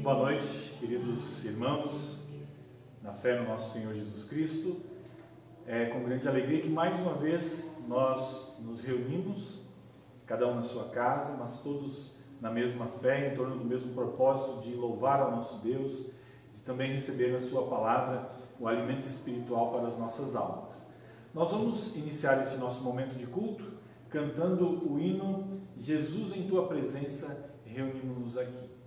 Boa noite, queridos irmãos, na fé no nosso Senhor Jesus Cristo. É com grande alegria que mais uma vez nós nos reunimos, cada um na sua casa, mas todos na mesma fé, em torno do mesmo propósito de louvar ao nosso Deus, de também receber na sua palavra o alimento espiritual para as nossas almas. Nós vamos iniciar esse nosso momento de culto cantando o hino Jesus em Tua Presença, reunimos-nos aqui.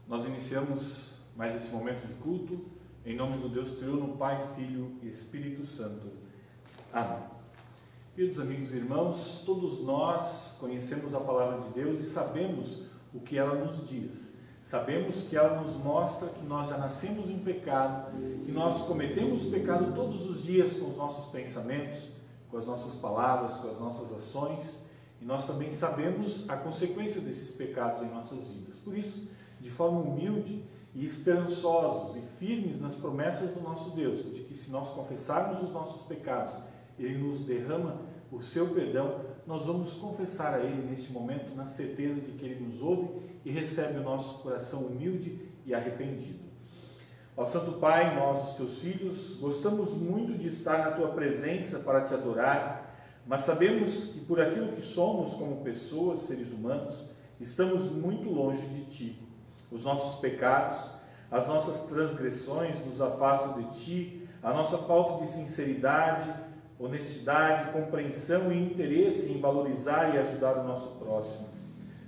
Nós iniciamos mais esse momento de culto em nome do Deus Triuno, Pai, Filho e Espírito Santo. Amém. Queridos amigos e irmãos, todos nós conhecemos a palavra de Deus e sabemos o que ela nos diz. Sabemos que ela nos mostra que nós já nascemos em pecado, que nós cometemos pecado todos os dias com os nossos pensamentos, com as nossas palavras, com as nossas ações, e nós também sabemos a consequência desses pecados em nossas vidas. Por isso, de forma humilde e esperançosos e firmes nas promessas do nosso Deus, de que se nós confessarmos os nossos pecados, Ele nos derrama o seu perdão, nós vamos confessar a Ele neste momento, na certeza de que Ele nos ouve e recebe o nosso coração humilde e arrependido. Ó Santo Pai, nós, os Teus filhos, gostamos muito de estar na Tua presença para Te adorar, mas sabemos que por aquilo que somos como pessoas, seres humanos, estamos muito longe de Ti. Os nossos pecados, as nossas transgressões nos afastam de Ti, a nossa falta de sinceridade, honestidade, compreensão e interesse em valorizar e ajudar o nosso próximo.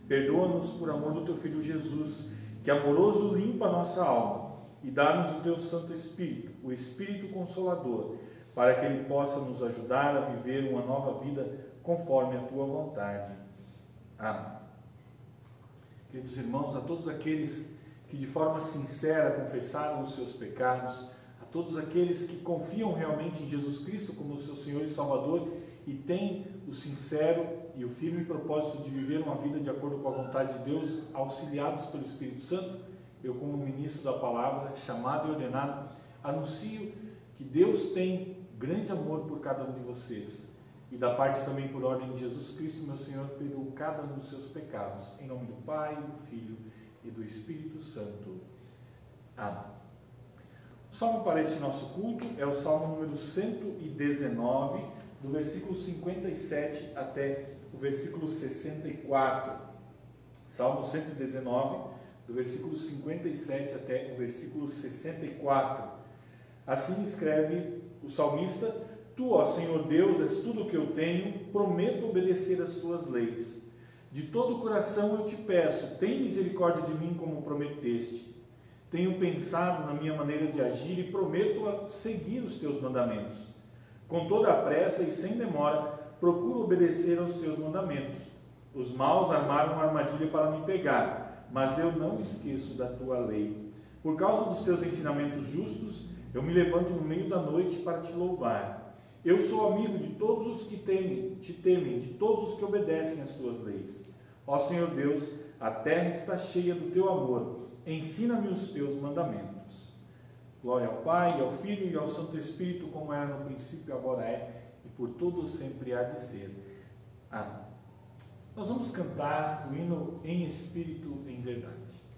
Perdoa-nos por amor do Teu Filho Jesus, que amoroso limpa a nossa alma, e dá-nos o Teu Santo Espírito, o Espírito Consolador, para que Ele possa nos ajudar a viver uma nova vida conforme a Tua vontade. Amém. Queridos irmãos, a todos aqueles que de forma sincera confessaram os seus pecados, a todos aqueles que confiam realmente em Jesus Cristo como seu Senhor e Salvador e têm o sincero e o firme propósito de viver uma vida de acordo com a vontade de Deus, auxiliados pelo Espírito Santo, eu, como ministro da palavra, chamado e ordenado, anuncio que Deus tem grande amor por cada um de vocês. E da parte também por ordem de Jesus Cristo, meu Senhor, perdoou cada um dos seus pecados. Em nome do Pai, do Filho e do Espírito Santo. Amém. O salmo para este nosso culto é o salmo número 119, do versículo 57 até o versículo 64. Salmo 119, do versículo 57 até o versículo 64. Assim escreve o salmista: Tu, ó Senhor Deus, és tudo o que eu tenho, prometo obedecer às tuas leis. De todo o coração eu te peço, tem misericórdia de mim como prometeste. Tenho pensado na minha maneira de agir e prometo seguir os teus mandamentos. Com toda a pressa e sem demora, procuro obedecer aos teus mandamentos. Os maus armaram uma armadilha para me pegar, mas eu não esqueço da tua lei. Por causa dos teus ensinamentos justos, eu me levanto no meio da noite para te louvar. Eu sou amigo de todos os que te temem, de todos os que obedecem às tuas leis. Ó Senhor Deus, a terra está cheia do teu amor. Ensina-me os teus mandamentos. Glória ao Pai, ao Filho e ao Santo Espírito, como era no princípio, agora é, e por todo sempre há de ser. Amém. Nós vamos cantar o hino Em Espírito, em Verdade.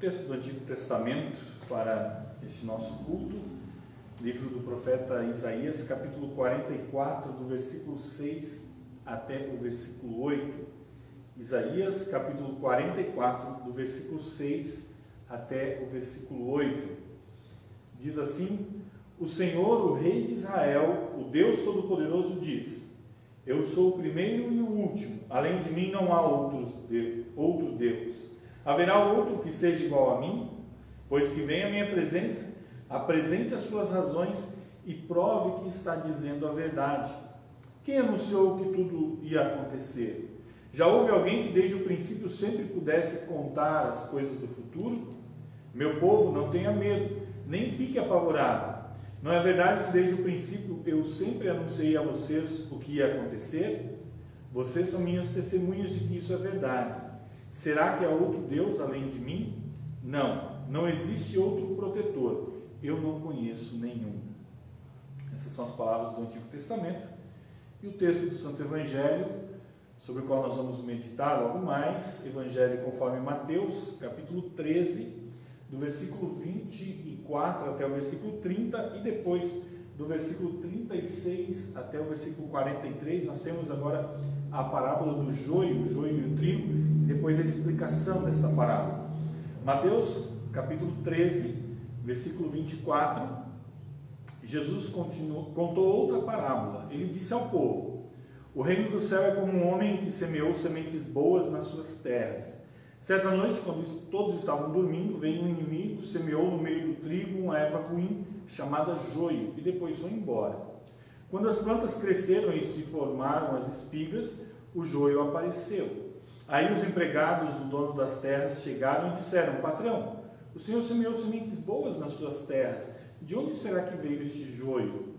Texto do Antigo Testamento para este nosso culto, livro do profeta Isaías, capítulo 44, do versículo 6 até o versículo 8. Isaías, capítulo 44, do versículo 6 até o versículo 8. Diz assim: O Senhor, o Rei de Israel, o Deus Todo-Poderoso, diz: Eu sou o primeiro e o último, além de mim não há outro Deus. Haverá outro que seja igual a mim? Pois que venha a minha presença, apresente as suas razões e prove que está dizendo a verdade. Quem anunciou que tudo ia acontecer? Já houve alguém que desde o princípio sempre pudesse contar as coisas do futuro? Meu povo, não tenha medo, nem fique apavorado. Não é verdade que desde o princípio eu sempre anunciei a vocês o que ia acontecer? Vocês são minhas testemunhas de que isso é verdade. Será que há outro Deus além de mim? Não existe outro protetor. Eu não conheço nenhum. Essas são as palavras do Antigo Testamento. E o texto do Santo Evangelho, sobre o qual nós vamos meditar logo mais, Evangelho conforme Mateus, capítulo 13, do versículo 24 até o versículo 30, e depois do versículo 36 até o versículo 43, nós temos agora a parábola do joio, o joio e o trigo, e depois a explicação desta parábola. Mateus, capítulo 13, versículo 24, Jesus contou outra parábola. Ele disse ao povo: O reino do céu é como um homem que semeou sementes boas nas suas terras. Certa noite, quando todos estavam dormindo, veio um inimigo, semeou no meio do trigo uma erva ruim, chamada joio, e depois foi embora. Quando as plantas cresceram e se formaram as espigas, o joio apareceu. Aí os empregados do dono das terras chegaram e disseram: Patrão, o senhor semeou sementes boas nas suas terras. De onde será que veio este joio?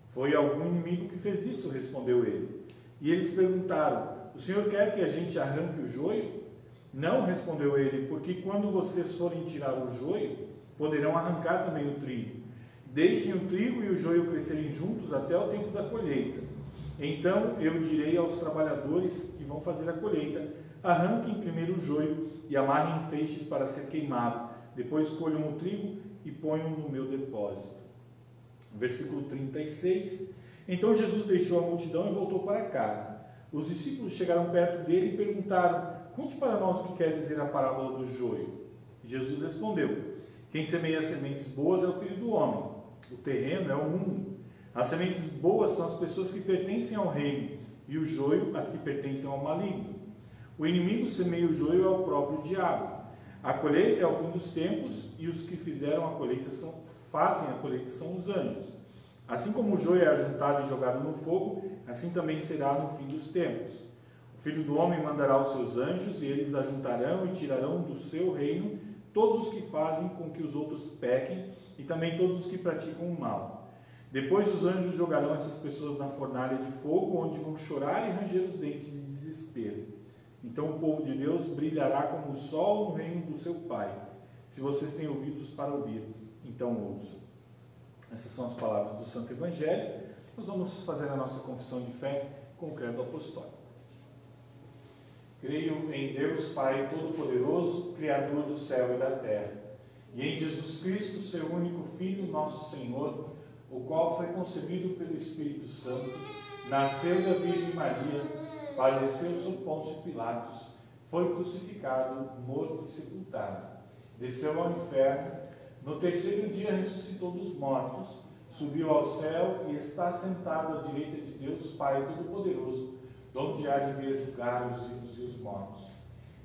Foi algum inimigo que fez isso, respondeu ele. E eles perguntaram: O senhor quer que a gente arranque o joio? Não, respondeu ele, porque quando vocês forem tirar o joio, poderão arrancar também o trigo. Deixem o trigo e o joio crescerem juntos até o tempo da colheita. Então eu direi aos trabalhadores que vão fazer a colheita: arranquem primeiro o joio e amarrem em feixes para ser queimado. Depois colham o trigo e ponham no meu depósito. Versículo 36. Então Jesus deixou a multidão e voltou para casa. Os discípulos chegaram perto dele e perguntaram: Conte para nós o que quer dizer a parábola do joio. Jesus respondeu: Quem semeia sementes boas é o Filho do Homem. O terreno é o mundo. As sementes boas são as pessoas que pertencem ao reino, e o joio as que pertencem ao maligno. O inimigo semeia o joio é o próprio diabo. A colheita é o fim dos tempos, e os que fizeram a colheita fazem a colheita são os anjos. Assim como o joio é ajuntado e jogado no fogo, assim também será no fim dos tempos. O Filho do Homem mandará os seus anjos, e eles ajuntarão e tirarão do seu reino todos os que fazem com que os outros pequem, e também todos os que praticam o mal. Depois os anjos jogarão essas pessoas na fornalha de fogo, onde vão chorar e ranger os dentes de desespero. Então o povo de Deus brilhará como o sol no reino do seu Pai. Se vocês têm ouvidos para ouvir, então ouçam. Essas são as palavras do Santo Evangelho. Nós vamos fazer a nossa confissão de fé com o credo apostólico. Creio em Deus Pai Todo-Poderoso, Criador do céu e da terra, e em Jesus Cristo, seu único Filho, nosso Senhor, o qual foi concebido pelo Espírito Santo, nasceu da Virgem Maria, padeceu sob Pôncio Pilatos, foi crucificado, morto e sepultado, desceu ao inferno, no terceiro dia ressuscitou dos mortos, subiu ao céu e está sentado à direita de Deus Pai Todo-Poderoso, donde há de vir julgar os vivos e os mortos.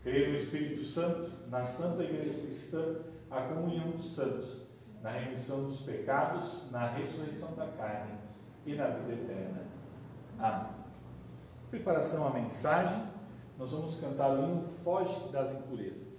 Creio no Espírito Santo, na Santa Igreja Cristã, a comunhão dos santos, na remissão dos pecados, na ressurreição da carne e na vida eterna. Amém. Preparação à mensagem, nós vamos cantar o hino Foge das Impurezas.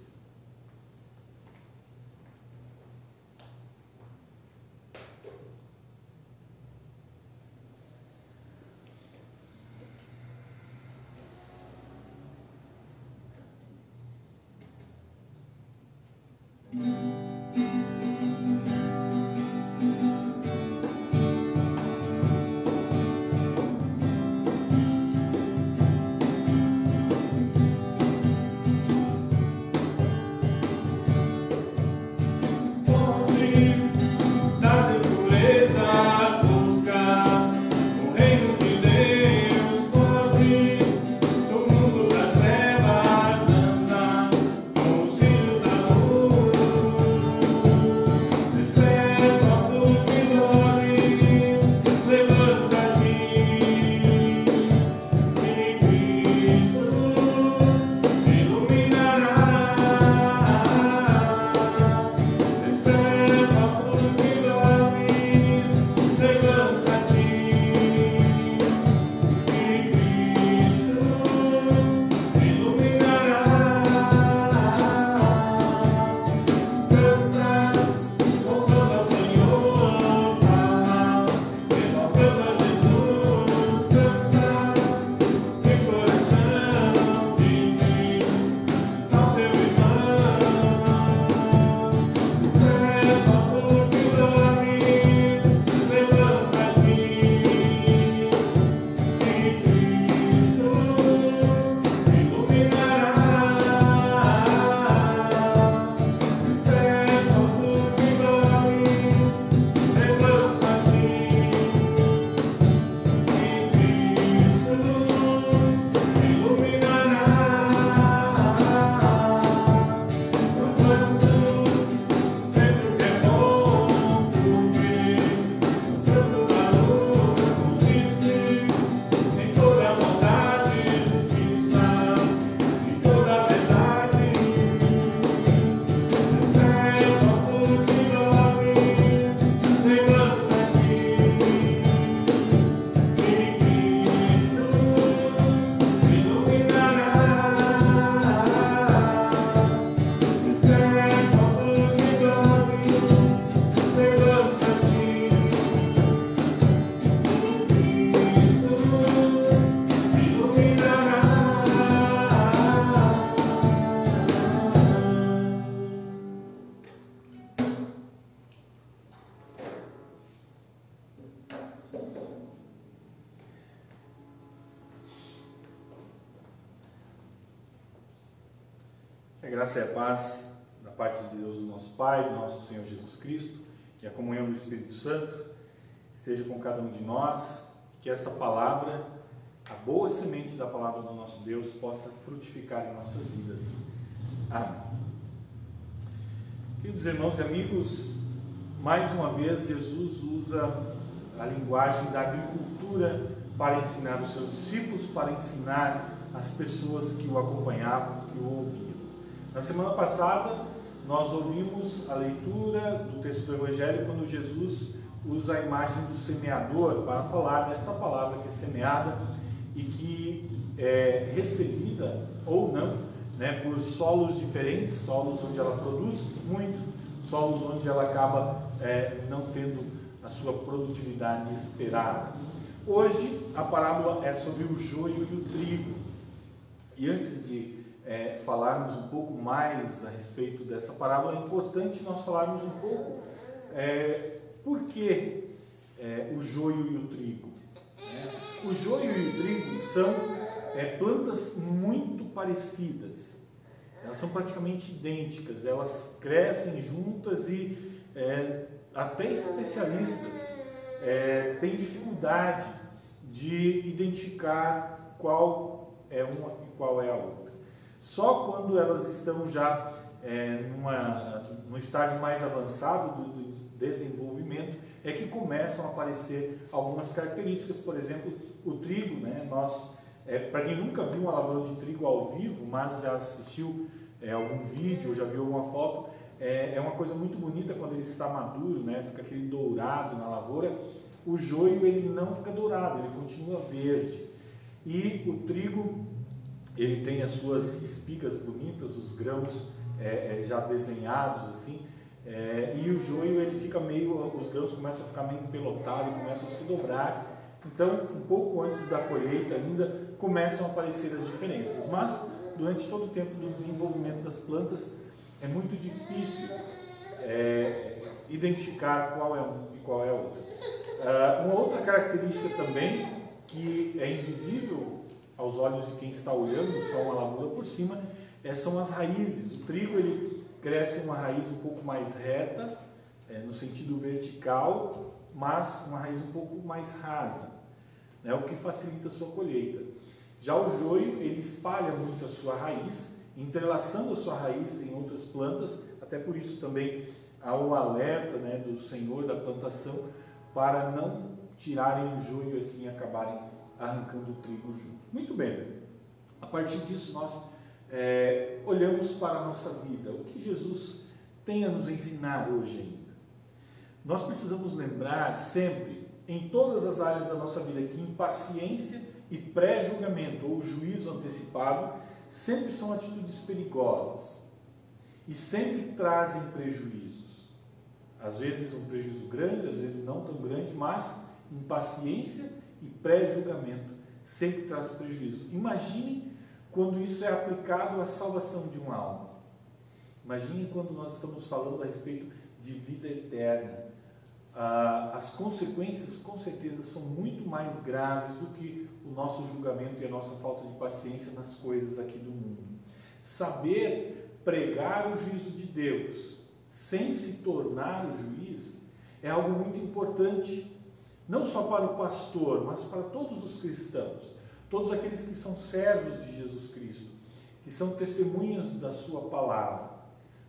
A graça e a paz da parte de Deus, do nosso Pai, do nosso Senhor Jesus Cristo, que a comunhão do Espírito Santo esteja com cada um de nós, que essa palavra, a boa semente da palavra do nosso Deus, possa frutificar em nossas vidas. Amém. Queridos irmãos e amigos, mais uma vez Jesus usa a linguagem da agricultura para ensinar os seus discípulos, para ensinar as pessoas que o acompanhavam, que o ouviam. Na semana passada, nós ouvimos a leitura do texto do Evangelho quando Jesus usa a imagem do semeador para falar desta palavra que é semeada e que é recebida ou não, por solos diferentes, solos onde ela produz muito, solos onde ela acaba não tendo a sua produtividade esperada. Hoje a parábola é sobre o joio e o trigo. E antes de falarmos um pouco mais a respeito dessa parábola, é importante nós falarmos um pouco por que o joio e o trigo. O joio e o trigo são plantas muito parecidas, elas são praticamente idênticas, elas crescem juntas e até especialistas têm dificuldade de identificar qual é uma e qual é a outra. Só quando elas estão já no estágio mais avançado do desenvolvimento é que começam a aparecer algumas características. Por exemplo, o trigo, para quem nunca viu uma lavoura de trigo ao vivo, mas já assistiu algum vídeo ou já viu alguma foto, é uma coisa muito bonita quando ele está maduro, fica aquele dourado na lavoura. O joio ele não fica dourado, ele continua verde. E o trigo, ele tem as suas espigas bonitas, os grãos já desenhados assim, e o joio ele fica os grãos começam a ficar meio empelotados e começam a se dobrar. Então, um pouco antes da colheita ainda começam a aparecer as diferenças, mas durante todo o tempo do desenvolvimento das plantas é muito difícil identificar qual é um e qual é o outro. Uma outra característica também que é invisível aos olhos de quem está olhando só uma lavoura por cima são as raízes. O trigo ele cresce uma raiz um pouco mais reta, no sentido vertical, mas uma raiz um pouco mais rasa, o que facilita a sua colheita. Já o joio ele espalha muito a sua raiz, entrelaçando a sua raiz em outras plantas, até por isso também há o alerta do Senhor da plantação para não tirarem o joio assim e acabarem arrancando o trigo junto. Muito bem, a partir disso nós olhamos para a nossa vida. O que Jesus tem a nos ensinar hoje ainda? Nós precisamos lembrar sempre, em todas as áreas da nossa vida, que impaciência e pré-julgamento ou juízo antecipado sempre são atitudes perigosas e sempre trazem prejuízos. Às vezes um prejuízo grande, às vezes não tão grande, mas impaciência e pré-julgamento sempre traz prejuízo. Imagine quando isso é aplicado à salvação de uma alma. Imagine quando nós estamos falando a respeito de vida eterna. As consequências, com certeza, são muito mais graves do que o nosso julgamento e a nossa falta de paciência nas coisas aqui do mundo. Saber pregar o juízo de Deus sem se tornar o juiz é algo muito importante, não só para o pastor, mas para todos os cristãos, todos aqueles que são servos de Jesus Cristo, que são testemunhas da sua palavra.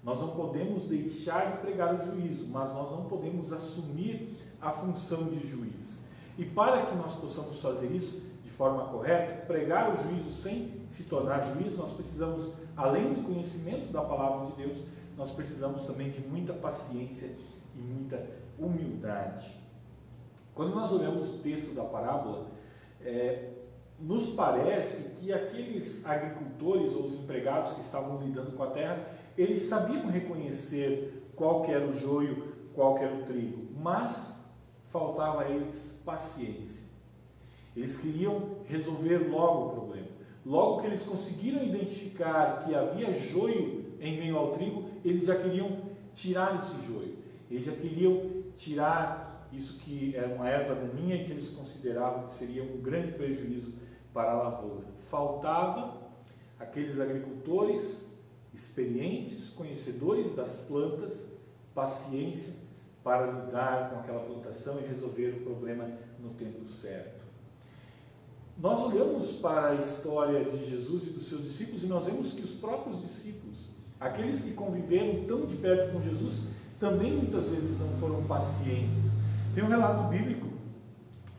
Nós não podemos deixar de pregar o juízo, mas nós não podemos assumir a função de juiz. E para que nós possamos fazer isso de forma correta, pregar o juízo sem se tornar juiz, nós precisamos, além do conhecimento da palavra de Deus, nós precisamos também de muita paciência e muita humildade. Quando nós olhamos o texto da parábola, nos parece que aqueles agricultores ou os empregados que estavam lidando com a terra, eles sabiam reconhecer qual que era o joio, qual que era o trigo, mas faltava a eles paciência. Eles queriam resolver logo o problema. Logo que eles conseguiram identificar que havia joio em meio ao trigo, eles já queriam tirar esse joio. Eles já queriam tirar isso que era uma erva daninha e que eles consideravam que seria um grande prejuízo para a lavoura. Faltava aqueles agricultores experientes, conhecedores das plantas, paciência para lidar com aquela plantação e resolver o problema no tempo certo. Nós olhamos para a história de Jesus e dos seus discípulos e nós vemos que os próprios discípulos, aqueles que conviveram tão de perto com Jesus, também muitas vezes não foram pacientes. Tem um relato bíblico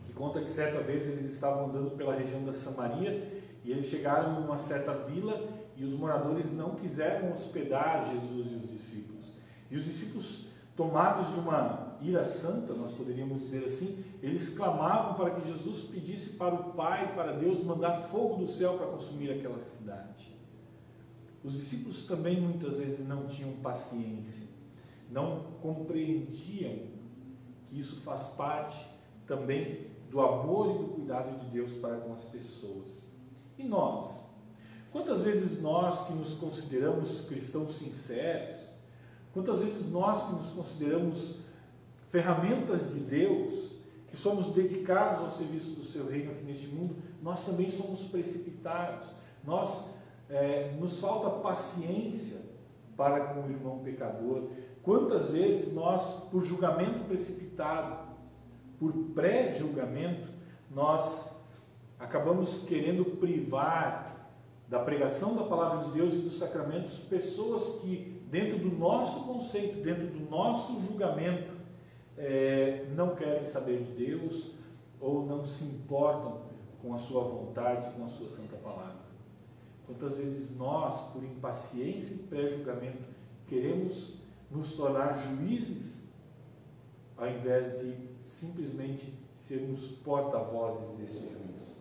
que conta que certa vez eles estavam andando pela região da Samaria e eles chegaram em uma certa vila e os moradores não quiseram hospedar Jesus e os discípulos. E os discípulos, tomados de uma ira santa, nós poderíamos dizer assim, eles clamavam para que Jesus pedisse para o Pai, para Deus, mandar fogo do céu para consumir aquela cidade. Os discípulos também muitas vezes não tinham paciência, não compreendiam que isso faz parte também do amor e do cuidado de Deus para com as pessoas. E nós? Quantas vezes nós que nos consideramos cristãos sinceros, quantas vezes nós que nos consideramos ferramentas de Deus, que somos dedicados ao serviço do seu reino aqui neste mundo, nós também somos precipitados, nos falta paciência para com o irmão pecador. Quantas vezes nós, por julgamento precipitado, por pré-julgamento, nós acabamos querendo privar da pregação da palavra de Deus e dos sacramentos pessoas que, dentro do nosso conceito, dentro do nosso julgamento, não querem saber de Deus ou não se importam com a sua vontade, com a sua santa palavra. Quantas vezes nós, por impaciência e pré-julgamento, queremos nos tornar juízes ao invés de simplesmente sermos porta-vozes desse juízo.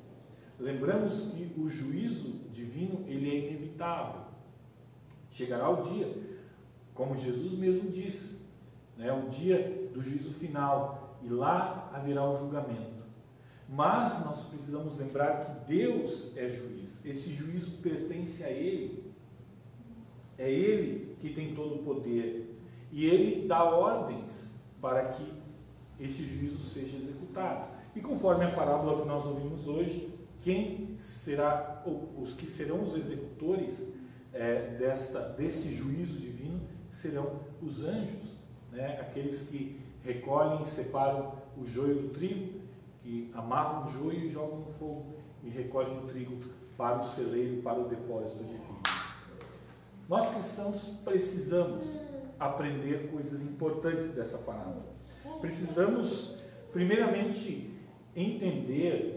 Lembramos que o juízo divino, ele é inevitável. Chegará o dia, como Jesus mesmo disse, o dia do juízo final, e lá haverá o julgamento. Mas nós precisamos lembrar que Deus é juiz, esse juízo pertence a Ele, é Ele que tem todo o poder, e Ele dá ordens para que esse juízo seja executado. E conforme a parábola que nós ouvimos hoje, os que serão os executores deste juízo divino serão os anjos, aqueles que recolhem e separam o joio do trigo, que amarram o joio e jogam no fogo e recolhem o trigo para o celeiro, para o depósito de vinho. Nós cristãos precisamos aprender coisas importantes dessa parábola. Precisamos, primeiramente, entender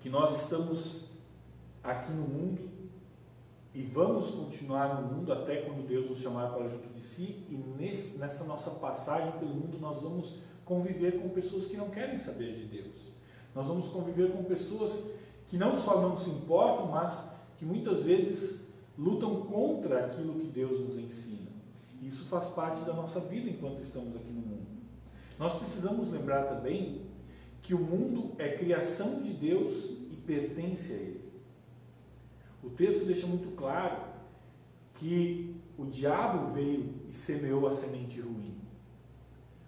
que nós estamos aqui no mundo e vamos continuar no mundo até quando Deus nos chamar para junto de si, e nessa nossa passagem pelo mundo nós vamos conviver com pessoas que não querem saber de Deus. Nós vamos conviver com pessoas que não só não se importam, mas que muitas vezes lutam contra aquilo que Deus nos ensina. Isso faz parte da nossa vida enquanto estamos aqui no mundo. Nós precisamos lembrar também que o mundo é criação de Deus e pertence a Ele. O texto deixa muito claro que o diabo veio e semeou a semente ruim.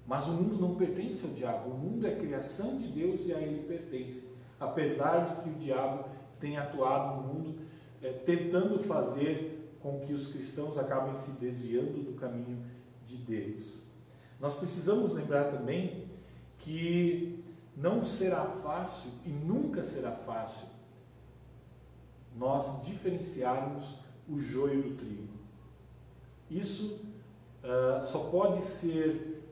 Mas o mundo não pertence ao diabo, o mundo é criação de Deus e a Ele pertence. Apesar de que o diabo tenha atuado no mundo, tentando fazer com que os cristãos acabem se desviando do caminho de Deus. Nós precisamos lembrar também que não será fácil e nunca será fácil nós diferenciarmos o joio do trigo. Isso só pode ser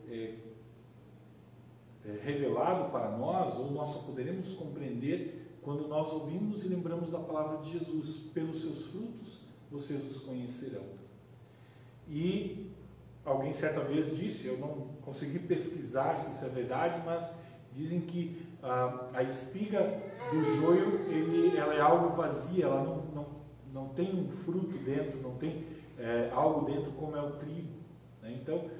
revelado para nós, ou nós só poderemos compreender quando nós ouvimos e lembramos da palavra de Jesus. Pelos seus frutos vocês os conhecerão. E alguém certa vez disse, eu não consegui pesquisar se isso é verdade, mas dizem que a espiga do joio ela é algo vazia, ela não tem um fruto dentro, não tem algo dentro como é o trigo. Então,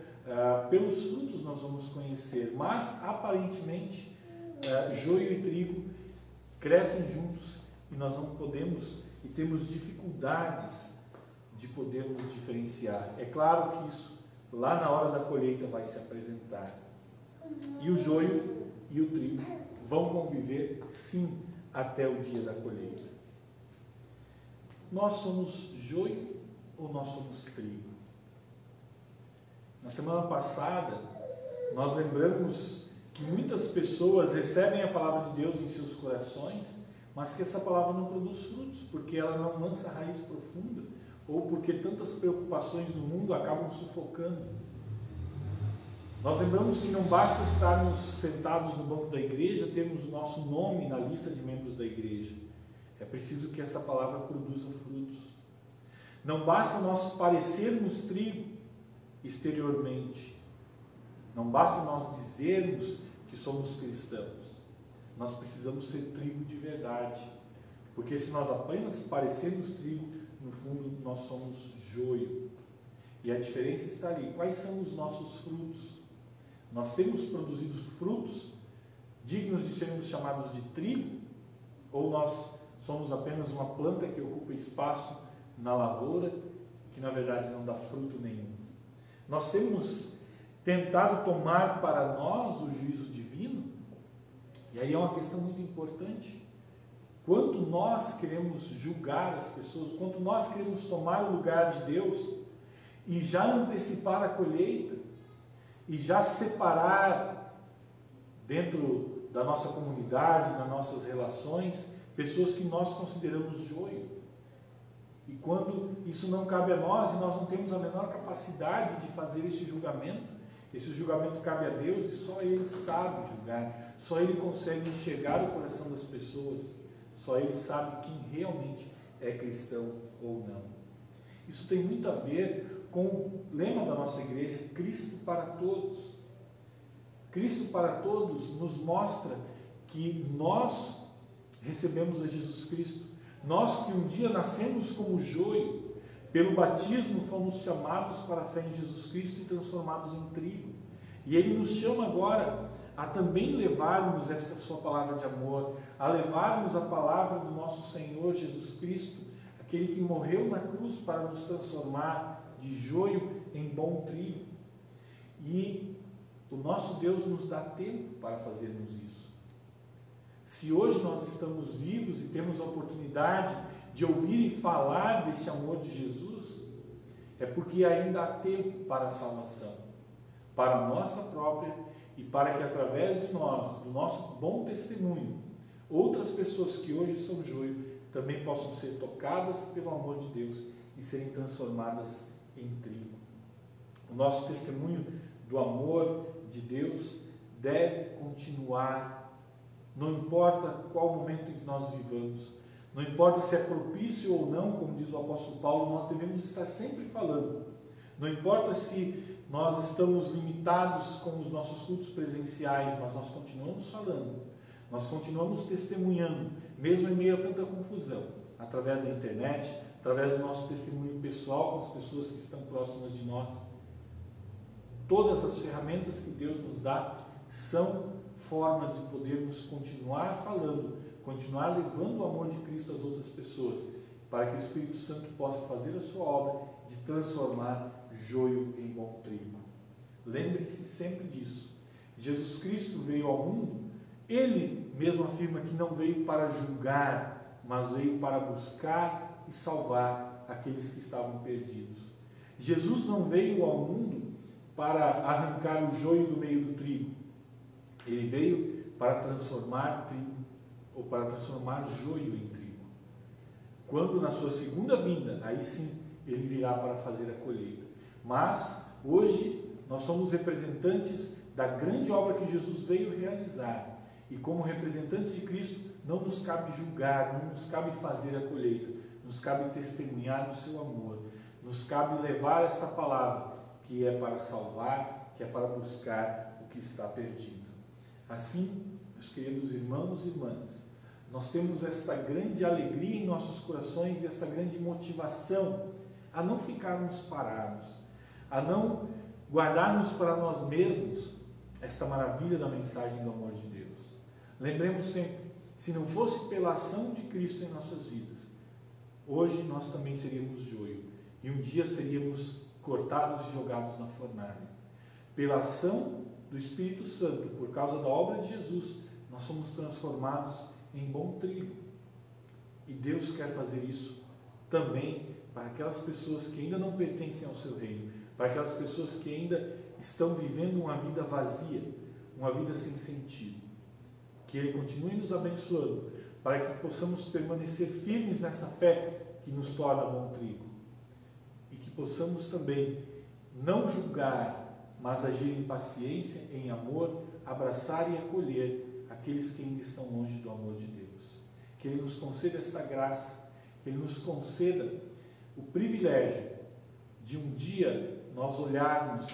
pelos frutos nós vamos conhecer, mas aparentemente joio e trigo crescem juntos e nós não podemos e temos dificuldades de podermos diferenciar. É claro que isso lá na hora da colheita vai se apresentar. E o joio e o trigo vão conviver sim até o dia da colheita. Nós somos joio ou nós somos trigo? Na semana passada, nós lembramos que muitas pessoas recebem a palavra de Deus em seus corações, mas que essa palavra não produz frutos, porque ela não lança raiz profunda, ou porque tantas preocupações no mundo acabam sufocando. Nós lembramos que não basta estarmos sentados no banco da igreja, termos o nosso nome na lista de membros da igreja. É preciso que essa palavra produza frutos. Não basta nós parecermos trigo exteriormente. Não basta nós dizermos que somos cristãos. Nós precisamos ser trigo de verdade. Porque se nós apenas parecermos trigo, no fundo nós somos joio. E a diferença está ali. Quais são os nossos frutos? Nós temos produzido frutos dignos de sermos chamados de trigo? Ou nós somos apenas uma planta que ocupa espaço na lavoura, que na verdade não dá fruto nenhum? Nós temos tentado tomar para nós o juízo divino? E aí é uma questão muito importante. Quanto nós queremos julgar as pessoas, quanto nós queremos tomar o lugar de Deus e já antecipar a colheita, e já separar dentro da nossa comunidade, nas nossas relações, pessoas que nós consideramos joio. E quando isso não cabe a nós e nós não temos a menor capacidade de fazer esse julgamento cabe a Deus e só Ele sabe julgar, só Ele consegue enxergar o coração das pessoas, só Ele sabe quem realmente é cristão ou não. Isso tem muito a ver com o lema da nossa igreja, Cristo para todos. Cristo para todos nos mostra que nós recebemos a Jesus Cristo. Nós que um dia nascemos como joio, pelo batismo fomos chamados para a fé em Jesus Cristo e transformados em trigo. E Ele nos chama agora a também levarmos essa sua palavra de amor, a levarmos a palavra do nosso Senhor Jesus Cristo, aquele que morreu na cruz para nos transformar de joio em bom trigo. E o nosso Deus nos dá tempo para fazermos isso. Se hoje nós estamos vivos e temos a oportunidade de ouvir e falar desse amor de Jesus, é porque ainda há tempo para a salvação, para a nossa própria e para que através de nós, do nosso bom testemunho, outras pessoas que hoje são joio também possam ser tocadas pelo amor de Deus e serem transformadas em trigo. O nosso testemunho do amor de Deus deve continuar, não importa qual momento em que nós vivamos, não importa se é propício ou não, como diz o apóstolo Paulo, nós devemos estar sempre falando. Não importa se nós estamos limitados com os nossos cultos presenciais, mas nós continuamos falando, nós continuamos testemunhando, mesmo em meio a tanta confusão, através da internet, através do nosso testemunho pessoal com as pessoas que estão próximas de nós. Todas as ferramentas que Deus nos dá são formas de podermos continuar falando, continuar levando o amor de Cristo às outras pessoas, para que o Espírito Santo possa fazer a sua obra de transformar joio em bom trigo. Lembrem-se sempre disso. Jesus Cristo veio ao mundo, Ele mesmo afirma que não veio para julgar, mas veio para buscar e salvar aqueles que estavam perdidos. Jesus não veio ao mundo para arrancar o joio do meio do trigo. Ele veio para transformar trigo, ou para transformar joio em trigo. Quando na sua segunda vinda, aí sim, ele virá para fazer a colheita. Mas, hoje, nós somos representantes da grande obra que Jesus veio realizar. E como representantes de Cristo, não nos cabe julgar, não nos cabe fazer a colheita, nos cabe testemunhar o seu amor, nos cabe levar esta palavra, que é para salvar, que é para buscar o que está perdido. Assim, meus queridos irmãos e irmãs, nós temos esta grande alegria em nossos corações e esta grande motivação a não ficarmos parados, a não guardarmos para nós mesmos esta maravilha da mensagem do amor de Deus. Lembremos sempre, se não fosse pela ação de Cristo em nossas vidas, hoje nós também seríamos joio e um dia seríamos cortados e jogados na fornalha. Pela ação do Espírito Santo, por causa da obra de Jesus, nós somos transformados em bom trigo. E Deus quer fazer isso também para aquelas pessoas que ainda não pertencem ao seu reino, para aquelas pessoas que ainda estão vivendo uma vida vazia, uma vida sem sentido. Que Ele continue nos abençoando, para que possamos permanecer firmes nessa fé que nos torna bom trigo. E que possamos também não julgar, mas agir em paciência, em amor, abraçar e acolher aqueles que ainda estão longe do amor de Deus. Que Ele nos conceda esta graça, que Ele nos conceda o privilégio de um dia nós olharmos,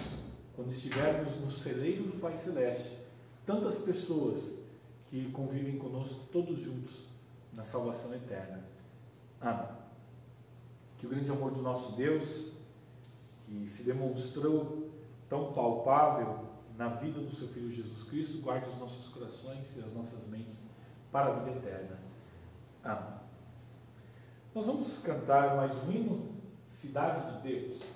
quando estivermos no celeiro do Pai Celeste, tantas pessoas que convivem conosco todos juntos na salvação eterna. Amém. Que o grande amor do nosso Deus, que se demonstrou tão palpável na vida do seu Filho Jesus Cristo, guarde os nossos corações e as nossas mentes para a vida eterna. Amém. Nós vamos cantar mais um hino, Cidade de Deus.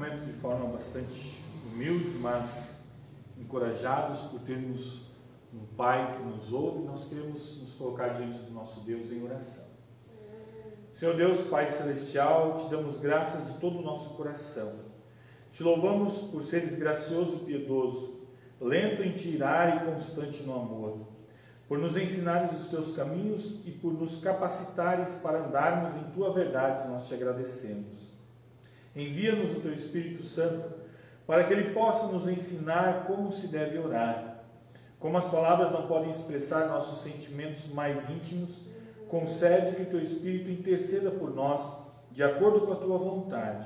momento de forma bastante humilde, mas encorajados por termos um Pai que nos ouve, nós queremos nos colocar diante do nosso Deus em oração. Senhor Deus, Pai Celestial, te damos graças de todo o nosso coração. Te louvamos por seres gracioso e piedoso, lento em te irar e constante no amor, por nos ensinares os teus caminhos e por nos capacitares para andarmos em tua verdade, nós te agradecemos. Envia-nos o teu Espírito Santo para que Ele possa nos ensinar como se deve orar. Como as palavras não podem expressar nossos sentimentos mais íntimos, concede que o Teu Espírito interceda por nós, de acordo com a Tua vontade.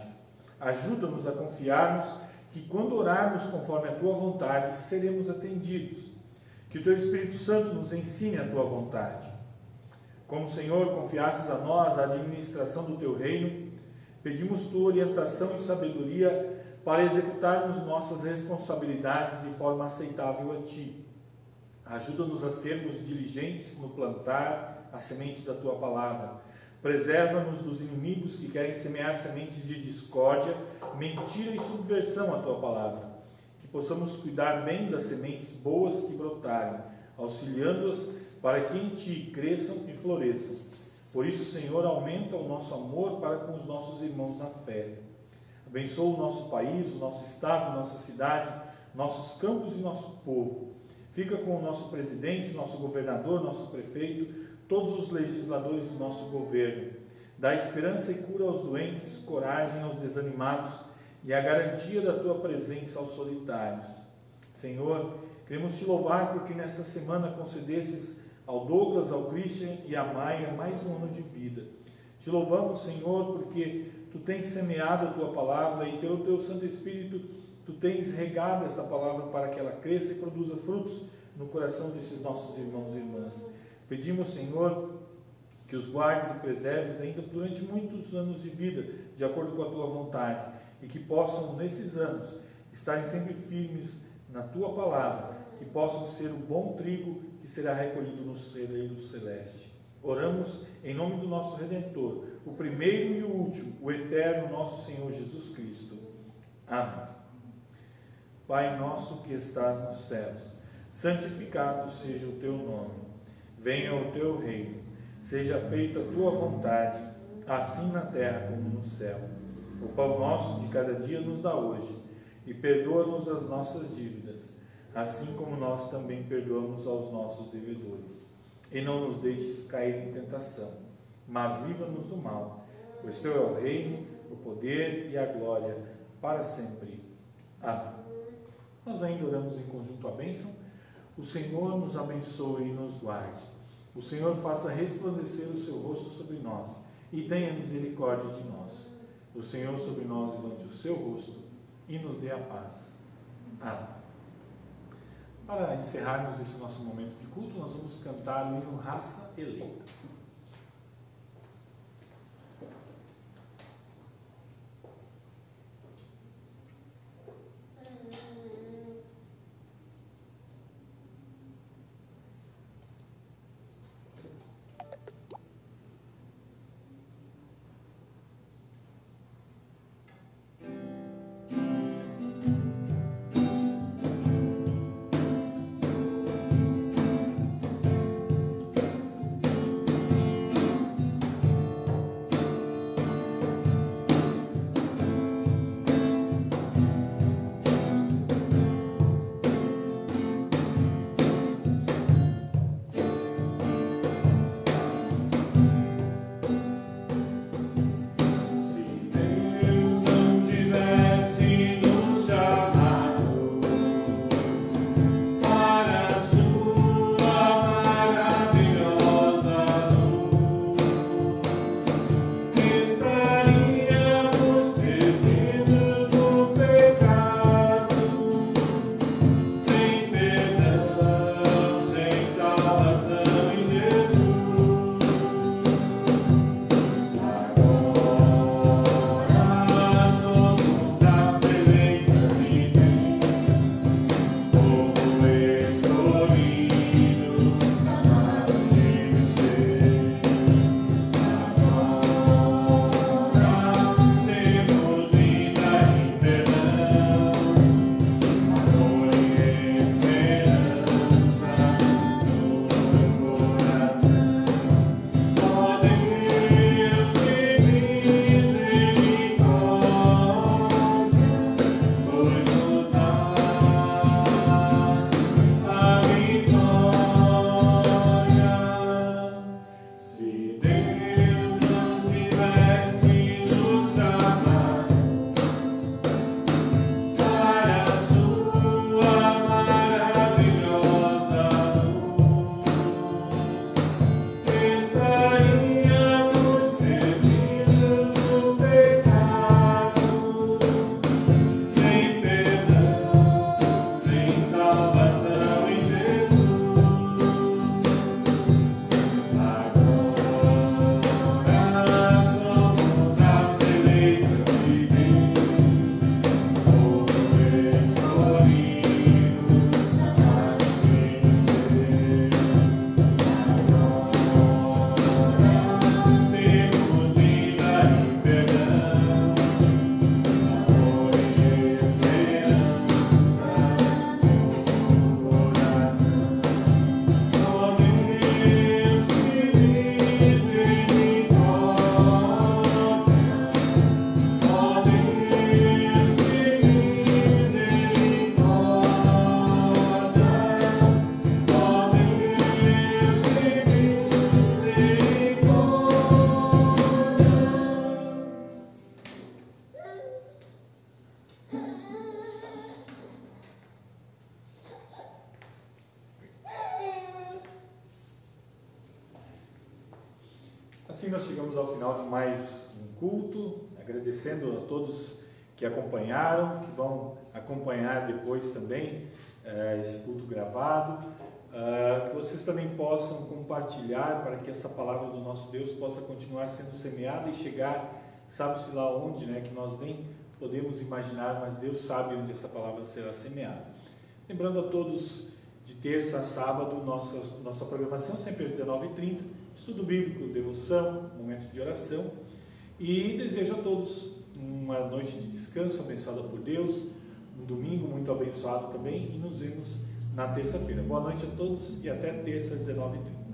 Ajuda-nos a confiarmos que quando orarmos conforme a Tua vontade, seremos atendidos. Que o Teu Espírito Santo nos ensine a Tua vontade. Como, Senhor, confiastes a nós a administração do Teu reino, pedimos Tua orientação e sabedoria para executarmos nossas responsabilidades de forma aceitável a Ti. Ajuda-nos a sermos diligentes no plantar a semente da Tua palavra. Preserva-nos dos inimigos que querem semear sementes de discórdia, mentira e subversão à Tua palavra. Que possamos cuidar bem das sementes boas que brotarem, auxiliando-as para que em Ti cresçam e floresçam. Por isso, Senhor, aumenta o nosso amor para com os nossos irmãos na fé. Abençoa o nosso país, o nosso estado, nossa cidade, nossos campos e nosso povo. Fica com o nosso presidente, nosso governador, nosso prefeito, todos os legisladores do nosso governo. Dá esperança e cura aos doentes, coragem aos desanimados e a garantia da Tua presença aos solitários. Senhor, queremos Te louvar porque nesta semana concedesses ao Douglas, ao Christian e à Maia mais um ano de vida. Te louvamos, Senhor, porque Tu tens semeado a Tua palavra e pelo Teu Santo Espírito Tu tens regado essa palavra para que ela cresça e produza frutos no coração desses nossos irmãos e irmãs. Pedimos, Senhor, que os guardes e preserves ainda durante muitos anos de vida, de acordo com a Tua vontade, e que possam, nesses anos, estarem sempre firmes na Tua palavra, que possam ser o bom trigo que será recolhido no celeiro celeste. Oramos em nome do nosso Redentor, o primeiro e o último, o eterno nosso Senhor Jesus Cristo. Amém. Pai nosso que estás nos céus, santificado seja o Teu nome. Venha o Teu reino, seja feita a Tua vontade, assim na terra como no céu. O pão nosso de cada dia nos dá hoje, e perdoa-nos as nossas dívidas, assim como nós também perdoamos aos nossos devedores. E não nos deixes cair em tentação, mas livra-nos do mal, pois Teu é o reino, o poder e a glória, para sempre. Amém. Nós ainda oramos em conjunto a bênção. O Senhor nos abençoe e nos guarde. O Senhor faça resplandecer o seu rosto sobre nós e tenha misericórdia de nós. O Senhor sobre nós levante o seu rosto e nos dê a paz. Amém. Para encerrarmos esse nosso momento de culto, nós vamos cantar o hino Raça Eleita. Assim nós chegamos ao final de mais um culto, agradecendo a todos que acompanharam, que vão acompanhar depois também esse culto gravado, que vocês também possam compartilhar para que essa palavra do nosso Deus possa continuar sendo semeada e chegar, sabe-se lá onde, né, que nós nem podemos imaginar, mas Deus sabe onde essa palavra será semeada. Lembrando a todos, de terça a sábado, nossa programação sempre às 19h30, estudo bíblico, devoção, momentos de oração, e desejo a todos uma noite de descanso abençoada por Deus, um domingo muito abençoado também, e nos vemos na terça-feira. Boa noite a todos e até terça às 19h30.